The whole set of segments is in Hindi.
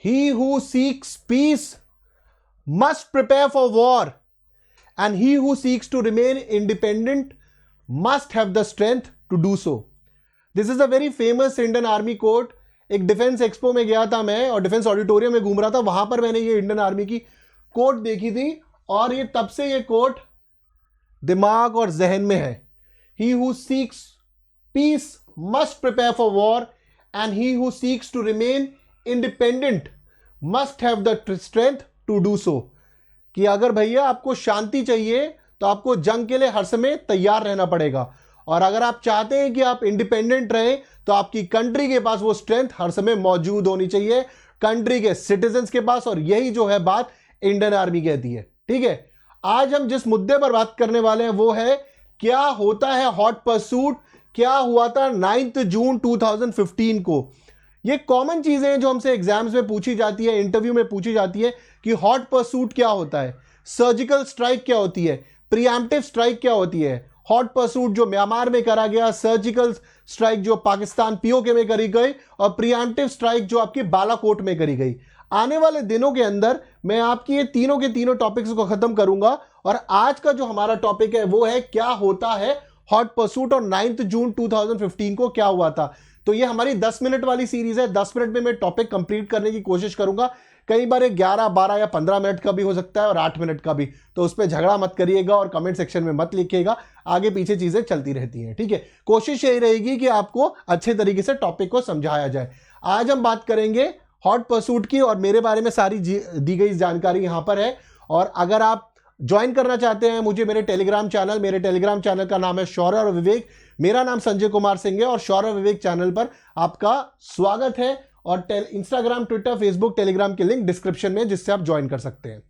He who seeks peace must prepare for war, and he who seeks to remain independent must have the strength to do so. This is a very famous Indian Army quote. एक डिफेंस एक्सपो में गया था मैं और डिफेंस ऑडिटोरियम में घूम रहा था, वहां पर मैंने ये इंडियन आर्मी की कोट देखी थी और ये तब से ये कोट दिमाग और जहन में है. He who seeks peace must prepare for war, and he who seeks to remain independent must have the strength to do so. कि अगर भैया आपको शांति चाहिए तो आपको जंग के लिए हर समय तैयार रहना पड़ेगा, और अगर आप चाहते हैं कि आप इंडिपेंडेंट रहें तो आपकी कंट्री के पास वो स्ट्रेंथ हर समय मौजूद होनी चाहिए, कंट्री के सिटीजन्स के पास. और यही जो है बात इंडियन आर्मी कहती है. ठीक है, आज हम जिस मुद्दे पर बात करने वाले हैं वो है क्या होता है हॉट परसूट, क्या हुआ था 9 जून 2015 को. ये कॉमन चीजें हैं जो हमसे एग्जाम्स में पूछी जाती है, इंटरव्यू में पूछी जाती है कि हॉट परसूट क्या होता है, सर्जिकल स्ट्राइक क्या होती है, प्रीएम्प्टिव स्ट्राइक क्या होती है. हॉट परसूट जो म्यांमार में करा गया, सर्जिकल स्ट्राइक जो पाकिस्तान पीओके में करी गई, और प्रीएम्प्टिव स्ट्राइक जो आपकी बालाकोट में करी गई. आने वाले दिनों के अंदर मैं आपकी ये तीनों के तीनों टॉपिक्स को खत्म करूंगा, और आज का जो हमारा टॉपिक है वो है क्या होता है हॉट परसूट और 9 जून 2015 को क्या हुआ था. तो ये हमारी 10 मिनट वाली सीरीज है. 10 मिनट में मैं टॉपिक कंप्लीट करने की कोशिश करूंगा. कई बार 11, 12 या 15 मिनट का भी हो सकता है और 8 मिनट का भी, तो उस पर झगड़ा मत करिएगा और कमेंट सेक्शन में मत लिखिएगा. आगे पीछे चीजें चलती रहती हैं. ठीक है, कोशिश यही रहेगी कि आपको अच्छे तरीके से टॉपिक को समझाया जाए. आज हम बात करेंगे हॉट परसूट की, और मेरे बारे में सारी दी गई जानकारी यहां पर है. और अगर आप ज्वाइन करना चाहते हैं मुझे मेरे टेलीग्राम चैनल का नाम है शौर्य और विवेक. मेरा नाम संजय कुमार सिंह है और शौर्य और विवेक चैनल पर आपका स्वागत है. और इंस्टाग्राम, ट्विटर, फेसबुक, टेलीग्राम के लिंक डिस्क्रिप्शन में, जिससे आप ज्वाइन कर सकते हैं.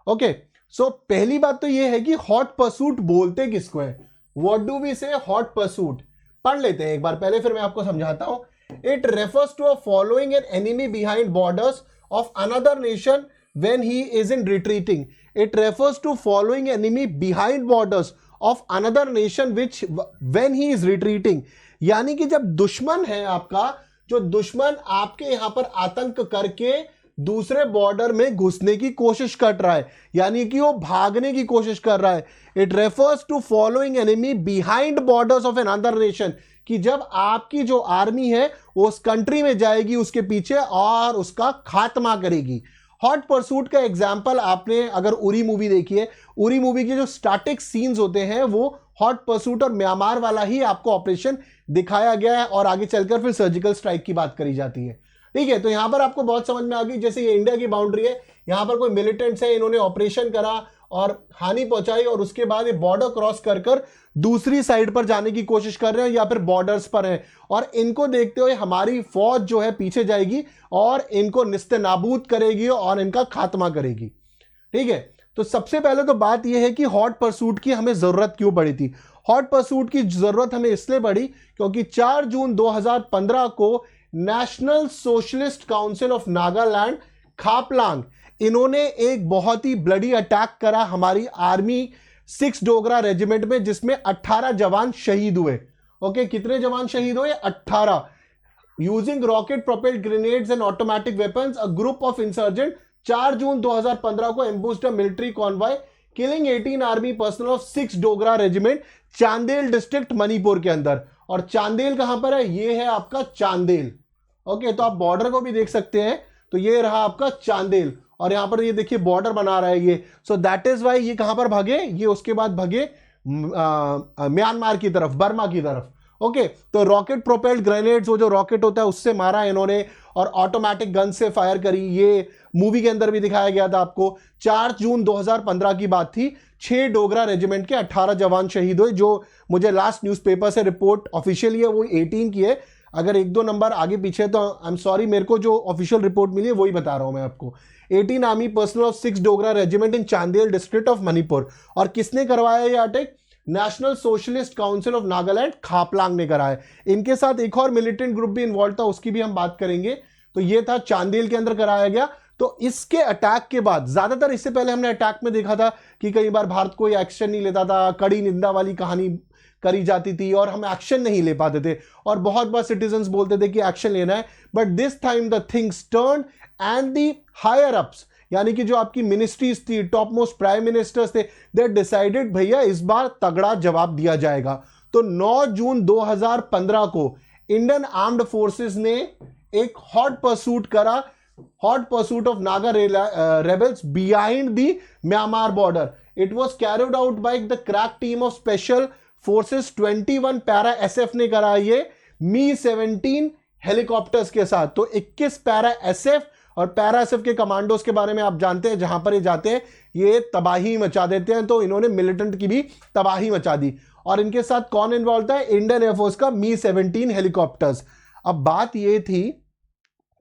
ओके, सो पहली बात तो यह है कि हॉट परसूट बोलते किसको है. व्हाट डू वी से हॉट परसूट, पढ़ लेते हैं एक बार पहले, फिर मैं आपको समझाता हूं. It refers to a following an enemy behind borders of another nation when he is in retreating. It refers to following enemy behind borders of another nation which when he is retreating. यानी कि जब दुश्मन है आपका, जो दुश्मन आपके यहां पर आतंक करके दूसरे बॉर्डर में घुसने की कोशिश कर रहा है, यानी कि वो भागने की कोशिश कर रहा है. It refers to following enemy behind borders of an other nation, कि जब आपकी जो आर्मी है वो उस कंट्री में जाएगी उसके पीछे और उसका खात्मा करेगी. हॉट परसूट का एग्जाम्पल आपने अगर उरी मूवी देखी है, उरी मूवी के जो स्टैटिक सीन्स होते हैं वो हॉट परसूट और म्यांमार वाला ही आपको ऑपरेशन दिखाया गया है, और आगे चलकर फिर सर्जिकल स्ट्राइक की बात करी जाती है. ठीक है, तो यहां पर आपको बहुत समझ में आ गई. जैसे ये इंडिया की बाउंड्री है, यहां पर कोई मिलिटेंट्स है, इन्होंने ऑपरेशन करा और हानि पहुंचाई, और उसके बाद ये बॉर्डर क्रॉस कर दूसरी साइड पर जाने की कोशिश कर रहे हैं या फिर बॉर्डर्स पर हैं, और इनको देखते हुए हमारी फौज जो है पीछे जाएगी और इनको निस्तेनाबूद करेगी और इनका खात्मा करेगी. ठीक है, तो सबसे पहले तो बात यह है कि हॉट परसूट की हमें जरूरत क्यों पड़ी थी. हॉट परसूट की जरूरत हमें इसलिए पड़ी क्योंकि 4 जून 2015 को national socialist council of Nagaland Khaplang, इन्होंने एक बहुत ही ब्लडी अटैक करा हमारी आर्मी 6 डोगरा रेजिमेंट में, जिसमें 18 जवान शहीद हुए. ओके, कितने जवान शहीद हुए? 18. Using rocket propelled grenades and automatic weapons, a group of insurgent 4 June 2015 को ambushed a military convoy killing 18 army personnel of 6 Dogra regiment, Chandel district Manipur के अंदर. और चांदेल कहां पर है? ये है आपका चांदेल. ओके, तो आप बॉर्डर को भी देख सकते हैं. तो ये रहा आपका चांदेल, और यहां पर ये देखिए बॉर्डर बना रहा है ये. सो दैट इज वाई ये कहां पर भागे, ये उसके बाद भागे म्यांमार की तरफ, बर्मा की तरफ. ओके, तो रॉकेट प्रोपेल्ड ग्रेनेड्स, वो जो रॉकेट होता है उससे मारा इन्होंने, और ऑटोमेटिक गन से फायर करी. ये मूवी के अंदर भी दिखाया गया था आपको. 4 जून 2015 की बात थी. 6 डोगरा रेजिमेंट के 18 जवान शहीद हुए. जो मुझे लास्ट न्यूज़पेपर से रिपोर्ट ऑफिशियली है वो 18 की है. अगर 1-2 नंबर आगे पीछे तो आई एम सॉरी, मेरे को जो ऑफिशियल रिपोर्ट मिली है वही बता रहा हूं मैं आपको. 18 army personnel of 6 Dogra regiment in Chandel district of Manipur. और किसने करवाया ये attack? National socialist council of Nagaland Khaplang ने कराया. इनके साथ एक और मिलिटेंट ग्रुप भी इन्वॉल्व था, उसकी भी हम बात करेंगे. तो ये था चांदेल के अंदर कराया गया. तो इसके अटैक के बाद, ज्यादातर इससे पहले हमने अटैक में देखा था कि कई बार भारत कोई एक्शन नहीं लेता था, कड़ी निंदा वाली कहानी करी जाती थी और हम एक्शन नहीं ले पाते थे, और बहुत बार सिटीजन्स बोलते थे कि एक्शन लेना है, but this time the things turn and the higher ups, यानी कि जो आपकी मिनिस्ट्रीज थी, टॉप मोस्ट प्राइम मिनिस्टर्स थे, दे डिसाइडेड भैया इस बार तगड़ा जवाब दिया जाएगा। तो 9 जून 2015 को इंडियन आर्म्ड फोर्सेस ने एक हॉट परसूट करा, hot pursuit of Naga rebels behind the Myanmar border. It was carried out by the crack team of special forces 21 para SF ने करा ये Mi-17 हेलीकॉप्टर्स के साथ। तो 21 पैरा एसएफ और पैरा एसएफ के कमांडोज के बारे में आप जानते हैं, जहां पर ये जाते हैं ये तबाही मचा देते हैं, तो इन्होंने मिलिटेंट की भी तबाही मचा दी। और इनके साथ कौन इन्वॉल्व था? इंडियन एयरफोर्स का Mi-17 हेलीकॉप्टर्स। अब बात ये थी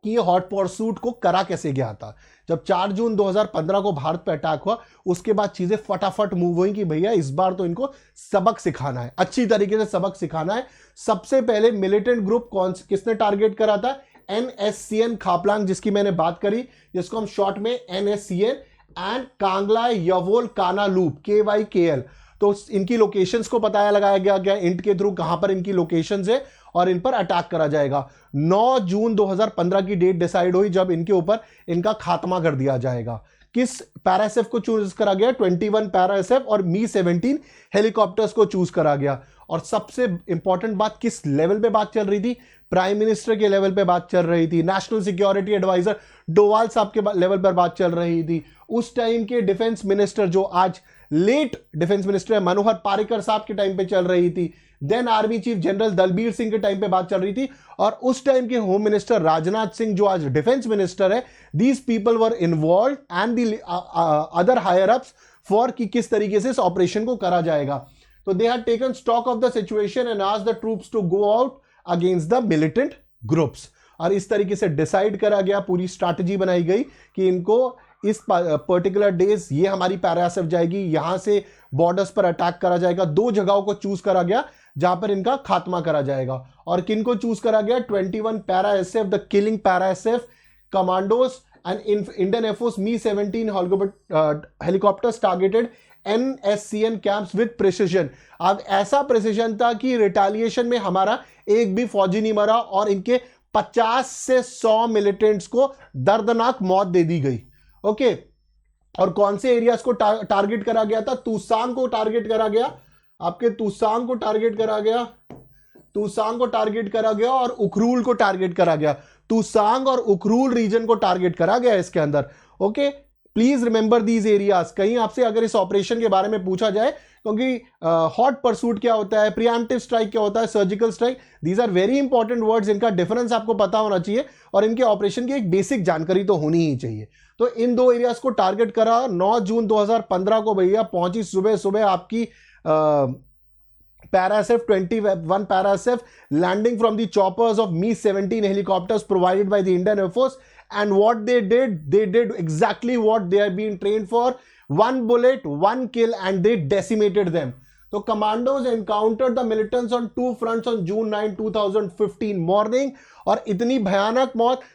कि ये हॉट परसूट को करा कैसे गया था। जब 4 जून 2015 को भारत पर अटैक हुआ, उसके बाद चीजें फटाफट मूव हुई कि भैया इस बार तो इनको सबक सिखाना है, अच्छी तरीके से सबक सिखाना है। सबसे पहले मिलिटेंट ग्रुप किसने टारगेट करा था? NSCN खापलांग, जिसकी मैंने बात करी, जिसको हम शॉर्ट में NSCN, एंड कांगला यवोल काना लूप KYKL। तो इनकी लोकेशंस को पता लगाया गया इंट के थ्रू, कहां पर इनकी लोकेशंस है और इन पर अटैक करा जाएगा। 9 जून 2015 की डेट डिसाइड हुई जब इनके ऊपर इनका खात्मा कर दिया जाएगा। किस पैरा एसएफ को चूज करा गया? 21 पैरा एसएफ और Mi-17 हेलीकॉप्टर्स को चूज करा गया। और सबसे इंपॉर्टेंट बात, किस लेवल पे बात चल रही थी? प्राइम मिनिस्टर के लेवल पे बात चल रही थी, नेशनल सिक्योरिटी एडवाइजर डोवाल साहब के लेवल पर बात चल रही थी। उस टाइम के डिफेंस मिनिस्टर, जो आज लेट डिफेंस मिनिस्टर है, मनोहर पारिकर साहब के टाइम पे चल रही थी। Then army chief general Dalbir Singh के टाइम पे बात चल रही थी, और उस टाइम के होम मिनिस्टर राजनाथ सिंह, जो आज डिफेंस मिनिस्टर है, these people were involved and the other higher ups for कि किस तरीके से इस ऑपरेशन को करा जाएगा। तो they had taken stock of the situation and asked the troops to go out against the militant groups. और इस तरीके से डिसाइड करा गया, पूरी स्ट्रैटेजी बनाई गई कि इनको इस पर्टिकुलर डेज ये हमारी पैरा एसएफ जाएगी, यहां से बॉर्डर्स पर अटैक करा जाएगा। 2 जगहों को चूज करा गया जहां पर इनका खात्मा करा जाएगा। और किन को चूज करा गया? 21 para SF, the killing para SF commandos and Indian air force Mi-17 helicopters targeted NSCN camps with precision. अब ऐसा प्रिसिजन था कि रिटेलिएशन में हमारा एक भी फौजी नहीं मरा और इनके 50 से 100 मिलिटेंट्स को दर्दनाक मौत दे दी गई। ओके, और कौन से एरियाज को टारगेट करा गया था? तुसांग को टारगेट करा गया, आपके तुसांग को टारगेट करा गया, तुसांग को टारगेट करा गया, और उखरूल को टारगेट करा गया। तुसांग और उखरूल रीजन को टारगेट करा गया इसके अंदर। Okay, please remember these areas. कहीं आपसे अगर इस ऑपरेशन के बारे में पूछा जाए, क्योंकि हॉट परसूट क्या होता है, प्रिएम्प्टिव स्ट्राइक क्या होता है, surgical strike, these are very important words. इनका डिफरेंस आपको पता होना चाहिए और इनके ऑपरेशन की एक बेसिक जानकारी तो होनी ही चाहिए। तो इन 2 एरियाज को टारगेट करा। 9 जून 2015 को भैया पहुंची सुबह सुबह आपकी para SF 21 para SF landing from the choppers of Mi-17 helicopters provided by the Indian air force. And what they did exactly what they have been trained for. 1 bullet, 1 kill, and they decimated them. So commandos encountered the militants on 2 fronts on June 9, 2015 morning. और इतनी भयानक मौत,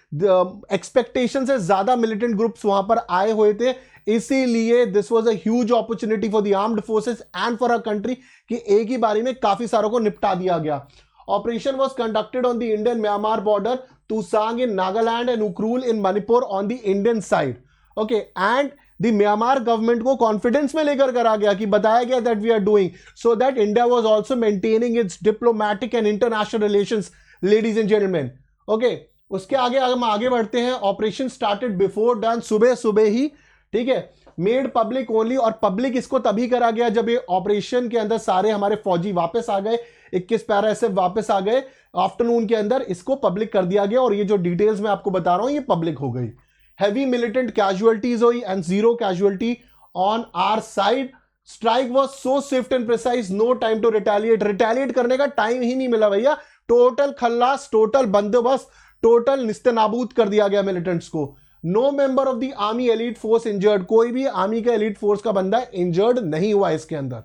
एक्सपेक्टेशन से ज्यादा मिलिटेंट ग्रुप्स वहां पर आए हुए थे, इसीलिए this was a huge opportunity for the armed forces and for a country कि एक ही बारी में काफी सारों को निपटा दिया गया। Operation was conducted on the Indian-Myanmar border, Tusang in Nagaland and Ukhrul in Manipur on the Indian side. Okay, and the Myanmar government को confidence में लेकर करा गया कि बताया गया that we are doing, so that India was also maintaining its diplomatic and international relations, ladies and gentlemen. Okay, उसके आगे हम आगे बढ़ते हैं। ऑपरेशन स्टार्टेड बिफोर डन, सुबह सुबह ही, ठीक है, मेड पब्लिक ओनली। और पब्लिक इसको तभी करा गया जब ये ऑपरेशन के अंदर सारे हमारे फौजी वापस आ गए, 21 पैरा एसएफ वापस आ गए, आफ्टरनून के अंदर इसको पब्लिक कर दिया गया। और ये जो डिटेल्स मैं आपको बता रहा हूं ये पब्लिक हो गई। हैवी मिलिटेंट कैजुअलिटीज हुई and 0 casualty on our side. Strike was so swift and precise, no time to retaliate. Retaliate करने का टाइम ही नहीं मिला भैया। टोटल खल्लास, टोटल बंदोबस्त, टोटल निस्तेनाबूद कर दिया गया मिलिटेंट्स को। No member of the army elite force injured, कोई भी आर्मी का एलीट फोर्स का बंदा इंजर्ड नहीं हुआ इसके अंदर।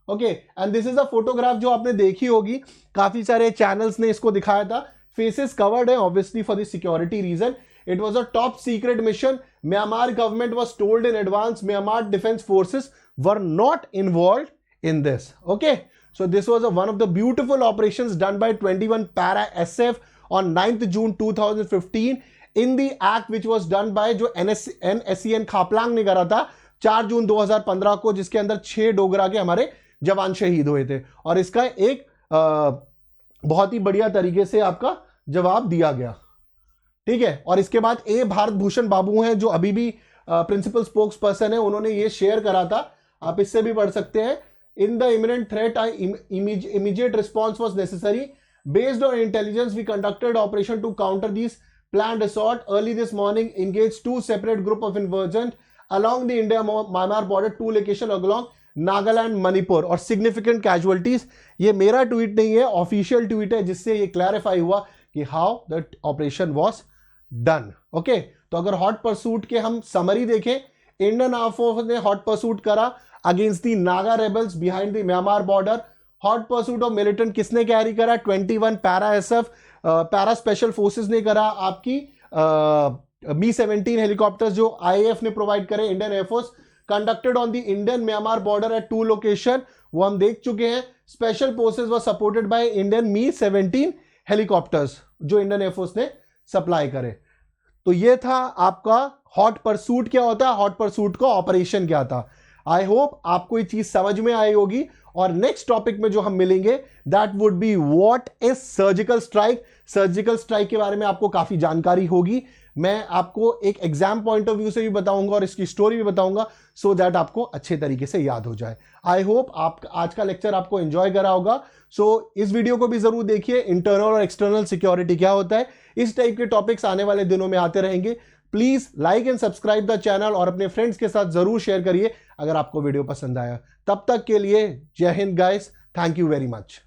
Okay, and this is a photograph जो आपने देखी होगी, काफी सारे चैनल्स ने इसको दिखाया था। फेसेस कवर्ड है obviously for the security reason. It was a top secret mission. Myanmar government was told in advance Myanmar defence forces were not involved in this. Okay, So this was one of the beautiful operations done by 21 Para SF on 9th June 2015 in the act which was done by जो NSCN खापलांग ने करा था 4 जून 2015 को, जिसके अंदर 6 डोगरा के हमारे जवान शहीद हुए थे। और इसका एक बहुत ही बढ़िया तरीके से आपका जवाब दिया गया, ठीक है। और इसके बाद ए भारत भूषण बाबू हैं जो अभी भी प्रिंसिपल स्पोक्स पर्सन है, उन्होंने ये शेयर करा था, आप इससे भी पढ़ सकते हैं। In the imminent threat immediate response was necessary. Based on intelligence, we conducted operation to counter these planned assault. Early this morning, engaged 2 separate group of insurgents along the India-Myanmar border, 2 locations along Nagaland, Manipur, और सिग्निफिकेंट कैजुअलिटीज। ये मेरा ट्वीट नहीं है, ऑफिशियल ट्वीट है, जिससे ये क्लैरिफाई हुआ कि how the operation was done. Okay, तो अगर हॉट परसूट के हम समरी देखें, इंडियन आर्म फोर्स ने हॉट परसूट करा against the Naga rebels behind the Myanmar border. Hot pursuit of militant किसने कैरी करा? 21 para SF para special forces ने करा। आपकी Mi-17 हेलीकॉप्टर्स जो IAF ने प्रोवाइड करे, Indian air force, conducted on the Indian Myanmar border at 2 location, वो हम देख चुके हैं। Special forces were supported by Indian Mi-17 helicopters जो इंडियन एयरफोर्स ने सप्लाई करे। तो ये था आपका हॉट परसूट क्या होता है, हॉट परसूट का ऑपरेशन क्या था। आई होप आपको ये चीज समझ में आई होगी। और नेक्स्ट टॉपिक में जो हम मिलेंगे that would be what is surgical strike. Surgical strike के बारे में आपको काफी जानकारी होगी, मैं आपको एक एग्जाम पॉइंट ऑफ व्यू से भी बताऊंगा और इसकी स्टोरी भी बताऊंगा, सो दैट आपको अच्छे तरीके से याद हो जाए। आई होप आप आज का लेक्चर आपको एंजॉय करा होगा। सो इस वीडियो को भी जरूर देखिए, इंटरनल और एक्सटर्नल सिक्योरिटी क्या होता है, इस टाइप के टॉपिक्स आने वाले दिनों में आते रहेंगे। Please like and subscribe the channel और अपने फ्रेंड्स के साथ जरूर शेयर करिए अगर आपको वीडियो पसंद आया। तब तक के लिए जय Hind guys, thank you very much.